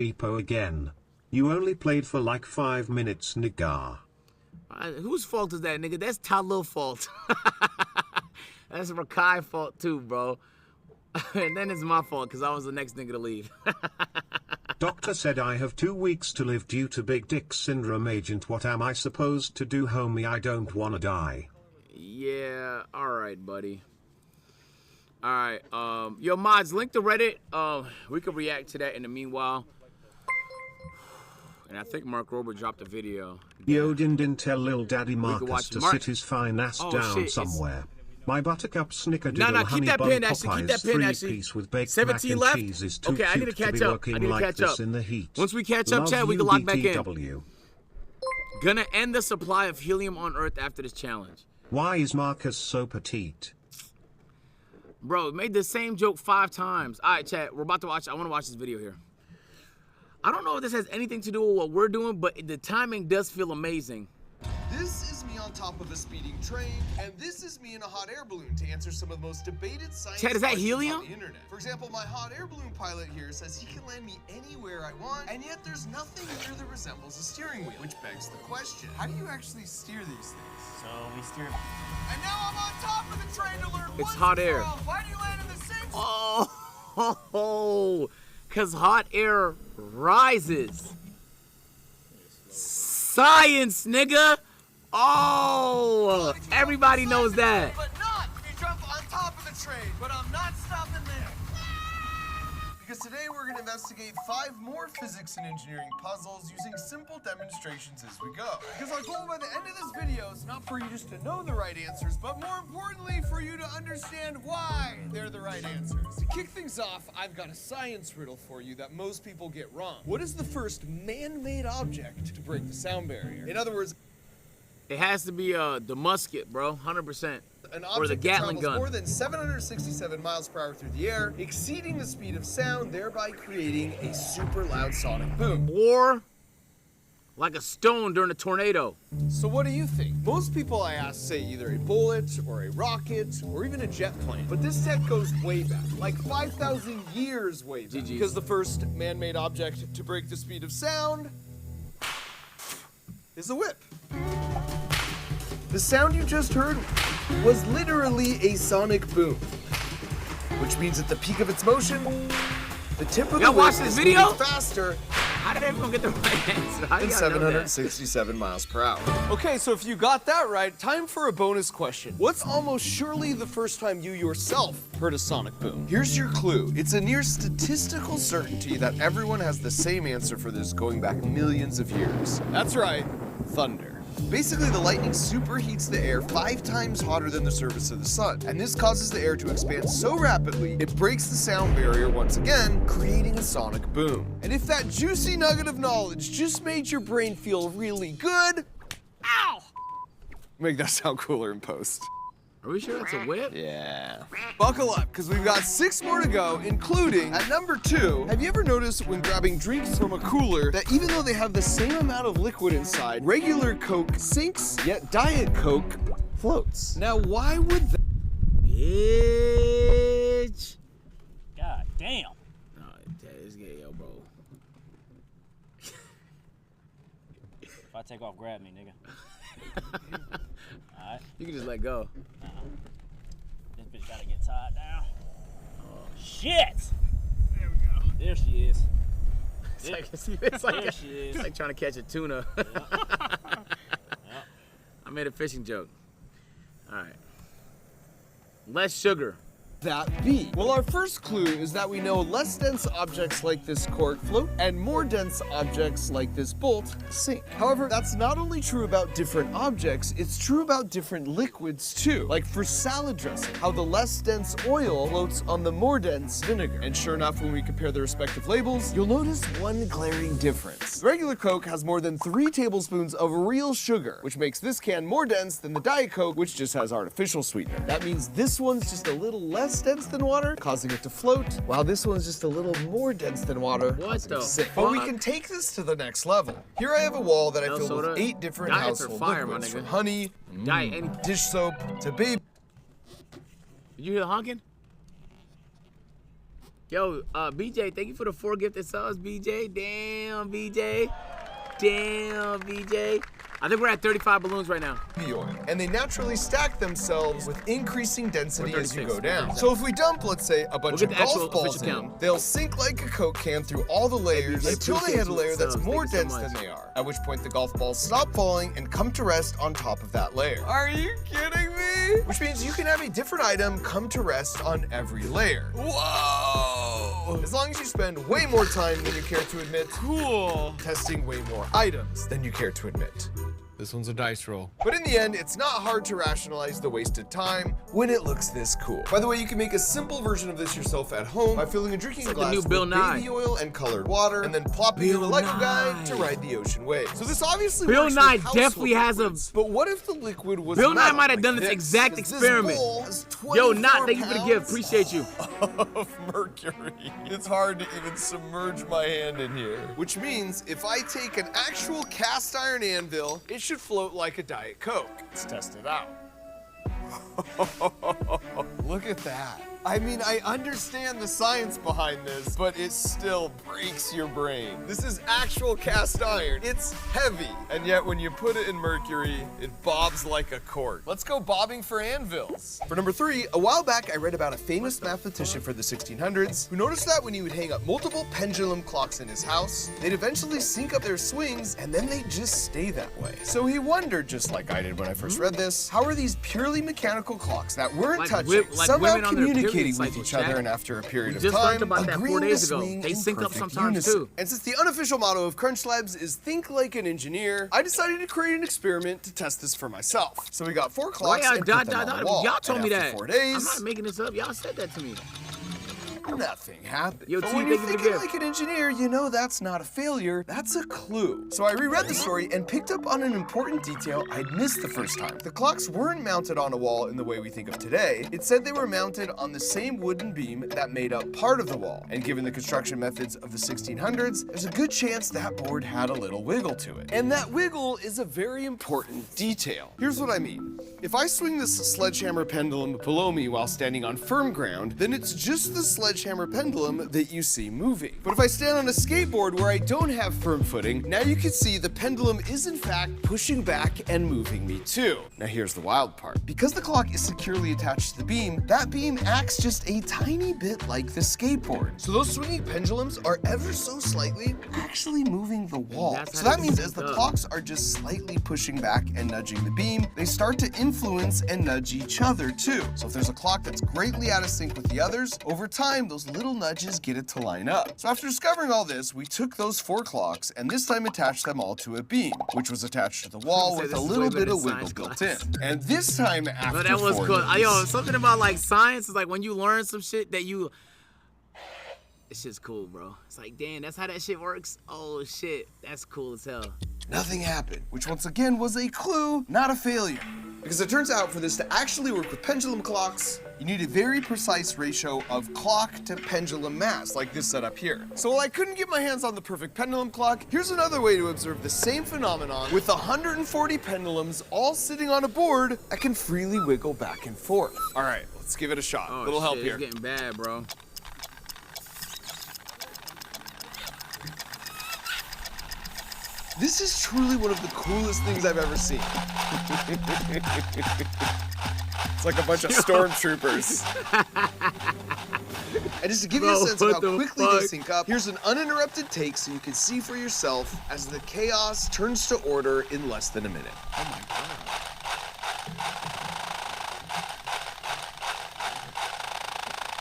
Epo again. You only played for like 5 minutes, nigga. Whose fault is that, nigga? That's Talil's fault. That's Rakai's fault too, bro. And then it's my fault because I was the next nigga to leave. Doctor said I have 2 weeks to live due to big dick syndrome. Agent, what am I supposed to do, homie? I don't wanna die. Yeah, alright, buddy. Alright, yo, mods, link to Reddit. We could react to that in the meanwhile. And I think Mark Rober dropped a video. Yo, didn't tell Lil Daddy Marcus to sit his fine ass down somewhere. My buttercup snickerdoodle keep honey that bun pin, actually. Keep that pin, actually. 3-piece with baked 17 mac and left? cheese is too Okay, I need to cute catch be up. working I need to like catch this up. in the heat. Once we catch up, Love Chad, we can lock back in. BTW. Gonna end the supply of helium on Earth after this challenge. Why is Marcus so petite? Bro, made the same joke 5 times. All right, chat, we're about to watch. I want to watch this video here. I don't know if this has anything to do with what we're doing, but the timing does feel amazing. This is me on top of a speeding train, and this is me in a hot air balloon to answer some of the most debated science Chad, is that questions helium? on the internet. For example, my hot air balloon pilot here says he can land me anywhere I want, and yet there's nothing here that resembles a steering wheel, which begs the question, how do you actually steer these things? So we steer. And now I'm on top of the train to learn It's hot air. Why do you land in the same Oh, because hot air rises. Science, nigga. Oh, everybody knows that. But not if you jump on top of the train. But I'm not stopping there. Because today we're going to investigate 5 more physics and engineering puzzles using simple demonstrations as we go. Because our goal by the end of this video is not for you just to know the right answers, but more importantly for you to understand why they're the right answers. To kick things off, I've got a science riddle for you that most people get wrong. What is the first man-made object to break the sound barrier? In other words, It has to be the musket, bro, 100%. an Or the object that Gatling travels gun. more than 767 miles per hour through the air, exceeding the speed of sound, thereby creating a super loud sonic boom. Or like a stone during a tornado. So what do you think? Most people I ask say either a bullet or a rocket or even a jet plane. But this tech goes way back, like 5,000 years way back. GG's. Because the first man-made object to break the speed of sound is a whip. The sound you just heard was literally a sonic boom, which means at the peak of its motion, the tip of the Y'all watch whip this is video? moving faster How did everyone get the right answer? How do than y'all know that? 767 miles per hour. Okay, so if you got that right, time for a bonus question. What's almost surely the first time you yourself heard a sonic boom? Here's your clue. It's a near statistical certainty that everyone has the same answer for this going back millions of years. That's right, thunder. Basically, the lightning superheats the air 5 times hotter than the surface of the sun, and this causes the air to expand so rapidly, it breaks the sound barrier once again, creating a sonic boom. And if that juicy nugget of knowledge just made your brain feel really good, ow! Make that sound cooler in post. Are we sure that's a whip? Yeah. Buckle up, because we've got 6 more to go, including, at number 2, have you ever noticed when grabbing drinks from a cooler that even though they have the same amount of liquid inside, regular Coke sinks, yet Diet Coke floats? Now, why would that? Bitch. God damn. No, it's gay, yo, bro. If I take off, grab me, nigga. Alright. You can just let go. This bitch gotta get tied down. Oh, shit! There we go. There she is. It's like, There she is. it's like trying to catch a tuna. Yep. I made a fishing joke. All right. Less sugar. That be? Well, our first clue is that we know less dense objects like this cork float and more dense objects like this bolt sink. However, that's not only true about different objects, it's true about different liquids too. Like for salad dressing, how the less dense oil floats on the more dense vinegar. And sure enough, when we compare the respective labels, you'll notice one glaring difference. Regular Coke has more than 3 tablespoons of real sugar, which makes this can more dense than the Diet Coke, which just has artificial sweetener. That means this one's just a little less dense than water, causing it to float, while this one's just a little more dense than water, causing it to sink. But we can take this to the next level. Here I have a wall that I filled soda. with 8 different Diets are household fire, my liquids, nigga. from honey, Diet any. dish soap, to baby. Did you hear the honking? Yo, BJ, thank you for the 4 gifted subs, BJ. Damn, BJ. Damn, BJ. I think we're at 35 balloons right now. And they naturally stack themselves with increasing density as you 36, go down. 37. So if we dump, let's say, a bunch We'll of get the actual golf balls official in, count. they'll sink like a Coke can through all the layers BJ, until they appreciate hit a you layer with that's subs. more Thank you so dense than much. they are, at which point the golf balls stop falling and come to rest on top of that layer. Are you kidding me? Which means you can have a different item come to rest on every layer. Whoa! As long as you spend way more time than you care to admit. Cool. Testing way more items than you care to admit. This one's a dice roll. But in the end, it's not hard to rationalize the wasted time when it looks this cool. By the way, you can make a simple version of this yourself at home by filling a drinking like the glass new with Bill Nye. baby oil and colored water, and then plopping in a Bill Lego guy Nye. to ride the ocean waves. So this obviously Bill works Nye with household definitely has a- liquids. But what if the liquid was Bill Nye metal might have like done this exact 'Cause experiment. bowl has Yo, 24 Not, thank you for the gift. pounds Appreciate you. of mercury. It's hard to even submerge my hand in here. Which means if I take an actual cast iron anvil, it should float like a Diet Coke. Let's test it out. Look at that. I mean, I understand the science behind this, but it still breaks your brain. This is actual cast iron. It's heavy, and yet when you put it in mercury, it bobs like a cork. Let's go bobbing for anvils. For number 3, a while back I read about a famous mathematician for the 1600s who noticed that when he would hang up multiple pendulum clocks in his house, they'd eventually sync up their swings, and then they'd just stay that way. So he wondered, just like I did when I first read this, how are these purely mechanical clocks that weren't Like touching like somehow women on their period communicating with cycles, each other, Chad. and after a period of just time, learned about that 4 agreeing days to ago. swing They in sync up perfect sometimes, unison. too. And since the unofficial motto of Crunch Labs is think like an engineer, I decided to create an experiment to test this for myself. So we got 4 Why clocks y'all and put them on the wall. Y'all told And me after that. 4 days, I'm not making this up. Y'all said that to me. nothing happened. Yo, But T, when you're thank you for the thinking gift. like an engineer, you know that's not a failure, that's a clue. So I reread the story and picked up on an important detail I'd missed the first time. The clocks weren't mounted on a wall in the way we think of today. It said they were mounted on the same wooden beam that made up part of the wall. And given the construction methods of the 1600s, there's a good chance that board had a little wiggle to it. And that wiggle is a very important detail. Here's what I mean. If I swing this sledgehammer pendulum below me while standing on firm ground, then it's just the sledgehammer pendulum that you see moving. But if I stand on a skateboard where I don't have firm footing, now you can see the pendulum is in fact pushing back and moving me too. Now here's the wild part. Because the clock is securely attached to the beam, that beam acts just a tiny bit like the skateboard. So those swinging pendulums are ever so slightly actually moving the wall. That's So how that they means sync as the up. clocks are just slightly pushing back and nudging the beam, they start to influence and nudge each other too. So if there's a clock that's greatly out of sync with the others, over time those little nudges get it to line up. So after discovering all this, we took those 4 clocks and this time attached them all to a beam, which was attached to the wall Say with this a is little way bit better of than wiggle science built in. And this time after No, that was 4 cool. days, Yo, something about like science is like when you learn some shit that you. It's just cool, bro. It's like, damn, that's how that shit works. Oh shit, that's cool as hell. nothing happened, which once again was a clue, not a failure. Because it turns out for this to actually work with pendulum clocks, you need a very precise ratio of clock to pendulum mass, like this setup here. So while I couldn't get my hands on the perfect pendulum clock, here's another way to observe the same phenomenon with 140 pendulums all sitting on a board that can freely wiggle back and forth. All right, let's give it a shot. Oh, Little help shit, here. It's getting bad, bro. This is truly one of the coolest things I've ever seen. It's like a bunch of stormtroopers. And just to give you Bro, a sense of how what the quickly they fuck? sync up, here's an uninterrupted take so you can see for yourself as the chaos turns to order in less than a minute. Oh my god.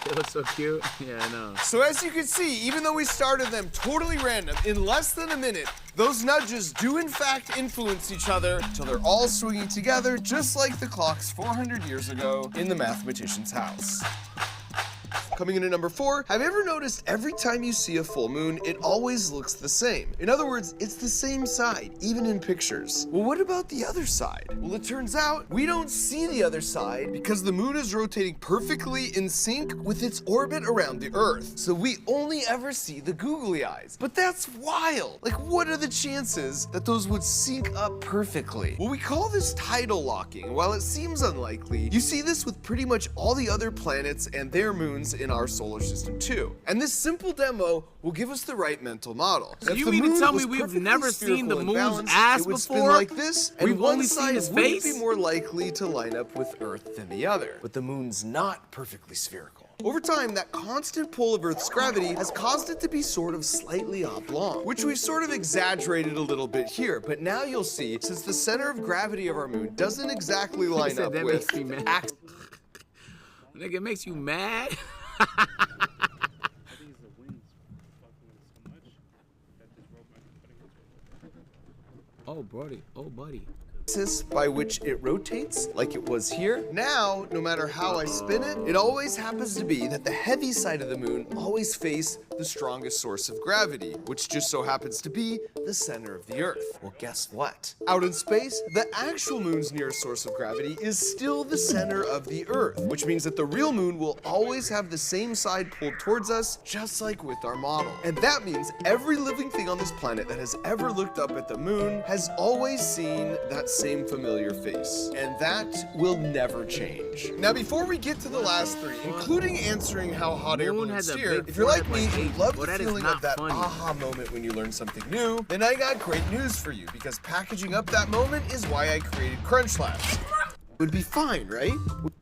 They look so cute. Yeah, I know. So as you can see, even though we started them totally random, in less than a minute, those nudges do in fact influence each other until they're all swinging together, just like the clocks 400 years ago in the mathematician's house. Coming in at number 4, have you ever noticed every time you see a full moon, it always looks the same? In other words, it's the same side, even in pictures. Well, what about the other side? Well, it turns out we don't see the other side because the moon is rotating perfectly in sync with its orbit around the Earth. So we only ever see the googly eyes. But that's wild. Like, what are the chances that those would sync up perfectly? Well, we call this tidal locking. While it seems unlikely, you see this with pretty much all the other planets and their moons in in our solar system too. And this simple demo will give us the right mental model. So If you the mean to moon tell me was we've perfectly never seen the spherical and moon's balanced, ass it would spin before? like this, and We've one only seen side his wouldn't face? be more likely to line up with Earth than the other. But the moon's not perfectly spherical. Over time, that constant pull of Earth's gravity has caused it to be sort of slightly oblong, which we've sort of exaggerated a little bit here. But now you'll see, since the center of gravity of our moon doesn't exactly line said up that with makes me mad. Nigga, it makes you mad? I think it's the winds fucking with it so much that this rope might be putting into it. Oh, buddy. Oh, buddy. axis by which it rotates, like it was here. Now, no matter how I spin it, it always happens to be that the heavy side of the moon always face the strongest source of gravity, which just so happens to be the center of the Earth. Well, guess what? Out in space, the actual moon's nearest source of gravity is still the center of the Earth, which means that the real moon will always have the same side pulled towards us, just like with our model. And that means every living thing on this planet that has ever looked up at the moon has always seen that same familiar face. And that will never change. Now, before we get to the last three, including answering how hot air Moon balloons has a steer, big if you're like forehead me, like you Ace. love Well, the that is feeling not of that funny. aha moment when you learn something new, then I got great news for you, because packaging up that moment is why I created Crunch Labs. Would be fine, right?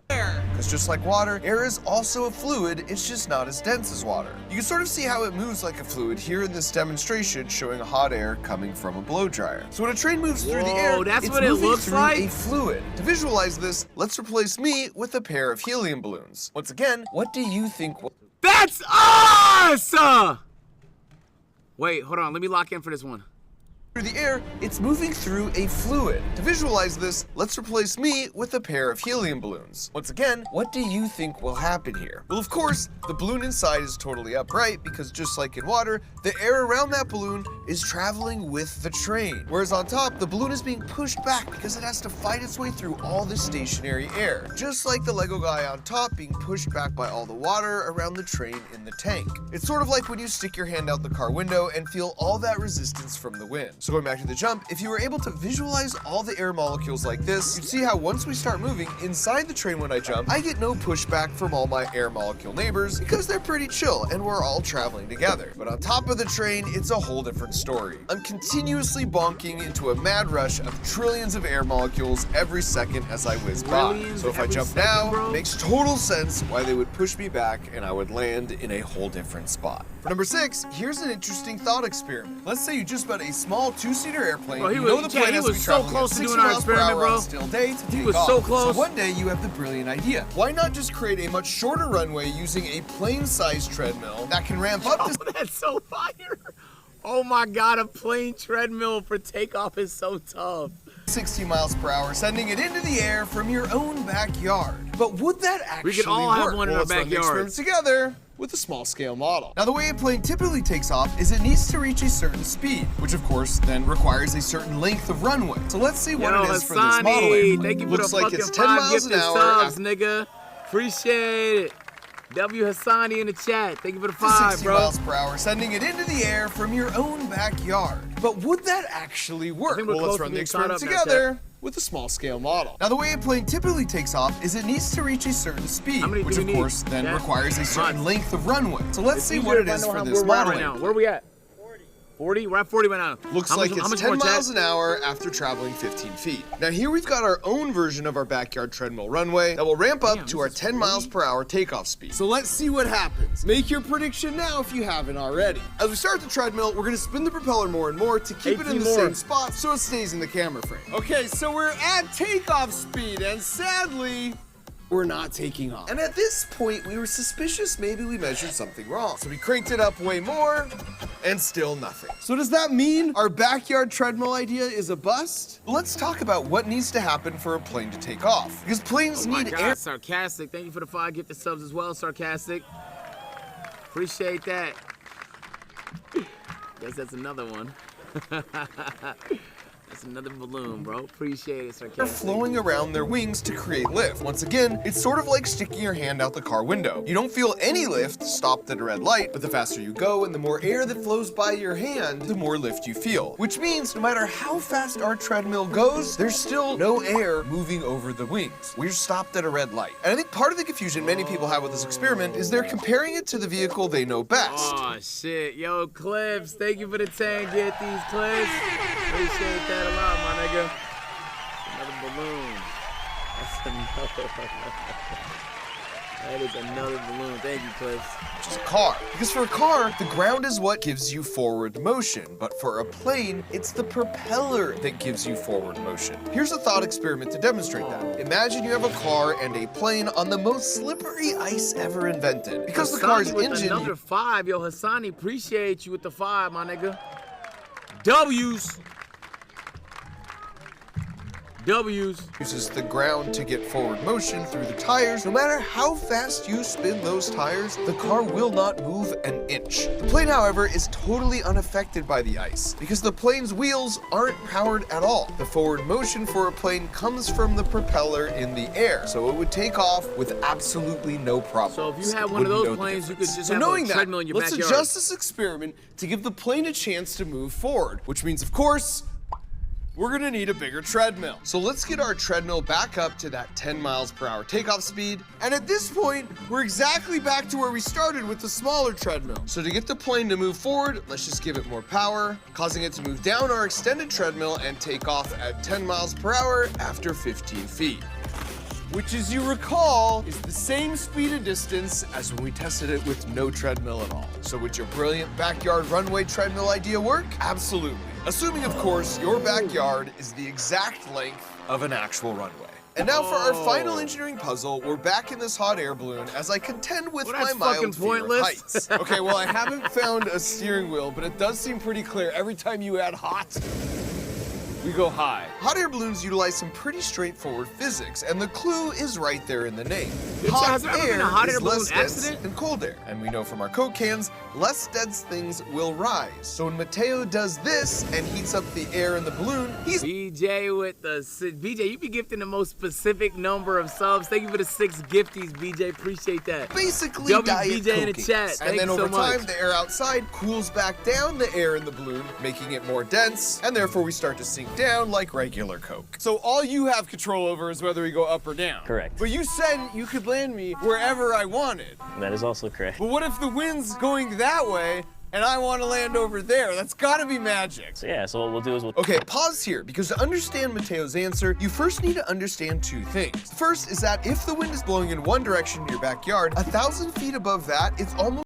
Because just like water, air is also a fluid, it's just not as dense as water. You can sort of see how it moves like a fluid here in this demonstration showing hot air coming from a blow dryer. So when a train moves through the air, that's it's what it moving looks through like? a fluid. To visualize this, let's replace me with a pair of helium balloons. Once again, what do you think will That's us! Wait, hold on. Let me lock in for this one. through the air, it's moving through a fluid. To visualize this, let's replace me with a pair of helium balloons. Once again, what do you think will happen here? Well, of course, the balloon inside is totally upright because just like in water, the air around that balloon is traveling with the train. Whereas on top, the balloon is being pushed back because it has to fight its way through all this stationary air. Just like the Lego guy on top being pushed back by all the water around the train in the tank. It's sort of like when you stick your hand out the car window and feel all that resistance from the wind. So going back to the jump, if you were able to visualize all the air molecules like this, you'd see how once we start moving inside the train when I jump, I get no pushback from all my air molecule neighbors because they're pretty chill and we're all traveling together. But on top of the train, it's a whole different story. I'm continuously bonking into a mad rush of trillions of air molecules every second as I whiz by. Trillions So if I every jump second, now, bro? it makes total sense why they would push me back and I would land in a whole different spot. For number 6, here's an interesting thought experiment. Let's say you just bought a small 2-seater airplane. Bro, he You was- know the yeah, plane he has to was be so traveling close at to 60 doing our miles per experiment, hour bro. on still day to He take was off. so close. So one day you have the brilliant idea. Why not just create a much shorter runway using a plane-sized treadmill that can ramp up to Oh, that's so fire. Oh my God, a plane treadmill for takeoff is so tough. 60 miles per hour, sending it into the air from your own backyard. But would that actually We could all have work? one in Well, our let's run the backyard. experiment together with a small scale model. Now, the way a plane typically takes off is it needs to reach a certain speed, which of course then requires a certain length of runway. So let's see what Yo, it is for this Hassani, model airplane. thank you for Looks the like fucking it's 10 5 miles gifted an hour subs, after nigga. Appreciate it. W Hassani in the chat. Thank you for the 60 5, bro. miles per hour, sending it into the air from your own backyard. But would that actually work? think we're Well, close let's to run the being caught experiment up now, together with a small scale model. Now, the way a plane typically takes off is it needs to reach a certain speed, How many do which we of need? course then Yeah. requires a certain Lots. length of runway. So let's see Easier what it if I is know for how- this where we're at model. right now. Where are we at? 40? We're at 40 right now. Looks How like much, how it's much 10 more, miles Chad? an hour after traveling 15 feet. Now here we've got our own version of our backyard treadmill runway that will ramp up Damn, to this our is 10 miles per hour takeoff speed. So let's see what happens. Make your prediction now if you haven't already. As we start the treadmill, we're gonna spin the propeller more and more to keep it in 18 the more. same spot so it stays in the camera frame. Okay, so we're at takeoff speed and sadly, we're not taking off. And at this point, we were suspicious maybe we measured something wrong. So we cranked it up way more, and still nothing. So does that mean our backyard treadmill idea is a bust? Well, let's talk about what needs to happen for a plane to take off. Because planes Oh my need God, air. Sarcastic. Thank you for the 5 gifted subs as well, Sarcastic. Appreciate that. Guess that's another one. That's another balloon, bro. Appreciate it, They're Sarcastic. flowing around their wings to create lift. Once again, it's sort of like sticking your hand out the car window. You don't feel any lift stopped at a red light, but the faster you go and the more air that flows by your hand, the more lift you feel. Which means no matter how fast our treadmill goes, there's still no air moving over the wings. We're stopped at a red light. And I think part of the confusion many people have with this experiment is they're comparing it to the vehicle they know best. Oh, shit. Yo, Clips, thank you for the 10. Get these, Clips. Appreciate that a lot, my nigga. Another balloon. That's another. That is another balloon. Thank you, Clips. Which is a car. Because for a car, the ground is what gives you forward motion. But for a plane, it's the propeller that gives you forward motion. Here's a thought experiment to demonstrate that. Imagine you have a car and a plane on the most slippery ice ever invented. Because the car's with engine... another 5. Yo, Hassani, appreciate you with the 5, my nigga. W's. uses the ground to get forward motion through the tires. No matter how fast you spin those tires, the car will not move an inch. The plane, however, is totally unaffected by the ice because the plane's wheels aren't powered at all. The forward motion for a plane comes from the propeller in the air, so it would take off with absolutely no problem. So if you had one of those planes, you could just have a treadmill in your let's backyard. adjust this experiment to give the plane a chance to move forward, which means, of course, we're gonna need a bigger treadmill. So let's get our treadmill back up to that 10 miles per hour takeoff speed. And at this point, we're exactly back to where we started with the smaller treadmill. So to get the plane to move forward, let's just give it more power, causing it to move down our extended treadmill and take off at 10 miles per hour after 15 feet. Which, as you recall, is the same speed and distance as when we tested it with no treadmill at all. So would your brilliant backyard runway treadmill idea work? Absolutely. Assuming, of course, your backyard is the exact length of an actual runway. And now for our final engineering puzzle, we're back in this hot air balloon as I contend with my mild fear of heights. Okay, well, I haven't found a steering wheel, but it does seem pretty clear. Every time you add hot, we go high. Hot air balloons utilize some pretty straightforward physics, and the clue is right there in the name. Hot air is less dense than cold air. And we know from our Coke cans, less dense things will rise. So when Mateo does this and heats up the air in the balloon, he's... BJ with the... BJ, you be gifting the most specific number of subs. Thank you for the 6 gifties, BJ. Appreciate that. basically diet WBJ in the coking. chat. And then over so much. time, the air outside cools back down the air in the balloon, making it more dense, and therefore we start to sink down like regular Coke. So all you have control over is whether we go up or down. Correct. But you said you could land me wherever I wanted. That is also correct. But what if the wind's going that way and I want to land over there? That's gotta be magic. So yeah, so what we'll do is we'll... Okay, pause here, because to understand Mateo's answer, you first need to understand 2 things. First is that if the wind is blowing in one direction in your backyard, 1,000 feet above that, it's almost